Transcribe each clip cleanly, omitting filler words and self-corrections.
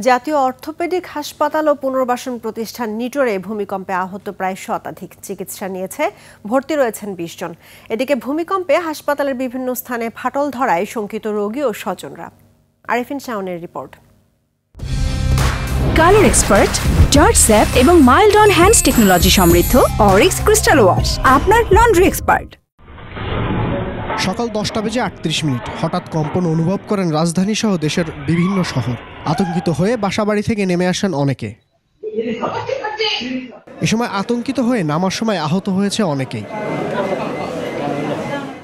জাতীয় অর্থোপেডিক হাসপাতাল ও পুনর্বাসন প্রতিষ্ঠান নিটোরে ভূমিকম্পে আহত প্রায় শতাধিক। চিকিৎসা নিয়েছে, ভর্তি রয়েছেন ২০ জন। এদিকে ভূমিকম্পে হাসপাতালের বিভিন্ন স্থানে ফাটল ধরায় শঙ্কিত রোগী ও স্বজনরা। আরিফিন শাওনের report. Colour expert, George sap এবং মাইল্ড অন হ্যান্ডস টেকনোলজি সমৃদ্ধ অরিক্স ক্রিস্টাল ওয়াশ আপনার লন্ড্রি এক্সপার্ট। সকাল ১০টা বেজে ৩৮ মিনিট হঠাৎ কম্পন অনুভব করেন রাজধানী সহ দেশের বিভিন্ন শহর। আতঙ্কিত হয়ে বাসাবাড়ি থেকে নেমে আসেন অনেকে। এ সময় আতঙ্কিত হয়ে নামার সময় আহত হয়েছে অনেকেই।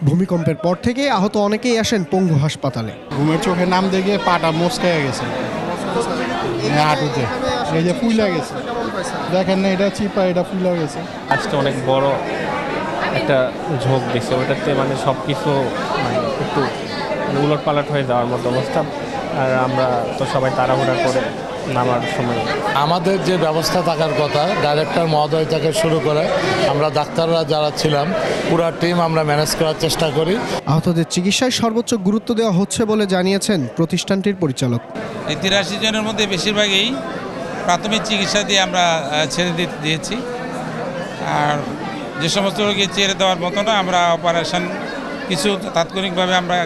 ভূমিকম্পের পর থেকে আহত অনেকেই আসেন পঙ্গু হাসপাতালে। ঘুমের চোখে নাম দেখে পাটা মচকায় গেছে, হাঁটুতে এই যে ফুলে গেছে, দেখেন না এটা চিপা, এটা ফুলে গেছে। আজকে অনেক বড় একটা ঝোঁক দিছে, ওটাতে মানে সব কিছু মানে একটু উলট পালট হয়ে যাওয়ার মতো অবস্থা। আর আমরা তো সবাই তাড়াহুড়া করে নামার সময় আমাদের যে ব্যবস্থা থাকার কথা, ডাইরেক্টর মহোদয় থেকে শুরু করে আমরা ডাক্তাররা যারা ছিলাম পুরো টিম আমরা ম্যানেজ করার চেষ্টা করি। আহতদের চিকিৎসায় সর্বোচ্চ গুরুত্ব দেওয়া হচ্ছে বলে জানিয়েছেন প্রতিষ্ঠানটির পরিচালক। এই ৮৩ জনের মধ্যে বেশিরভাগই প্রাথমিক চিকিৎসা দিয়ে আমরা ছেড়ে দিয়েছি। আর যে সমস্ত রোগী ছেড়ে দেওয়ার মতো না, আমরা অপারেশন কিছু তাৎক্ষণিকভাবে আমরা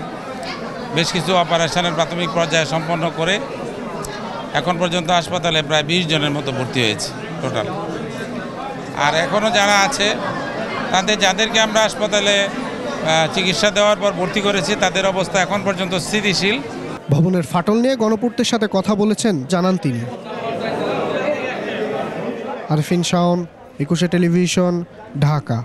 বেশ কিছু অপারেশনের প্রাথমিক পর্যায়ে সম্পন্ন করে এখন পর্যন্ত হাসপাতালে প্রায় ২০ জনের মতো ভর্তি হয়েছে টোটাল। আর এখনও যারা আছে যাদেরকে আমরা হাসপাতালে চিকিৎসা দেওয়ার পর ভর্তি করেছি তাদের অবস্থা এখন পর্যন্ত স্থিতিশীল। ভবনের ফাটল নিয়ে গণপূর্তের সাথে কথা বলেছেন জানান তিনি। আরিফিন শাওন, ২১ টেলিভিশন, ঢাকা।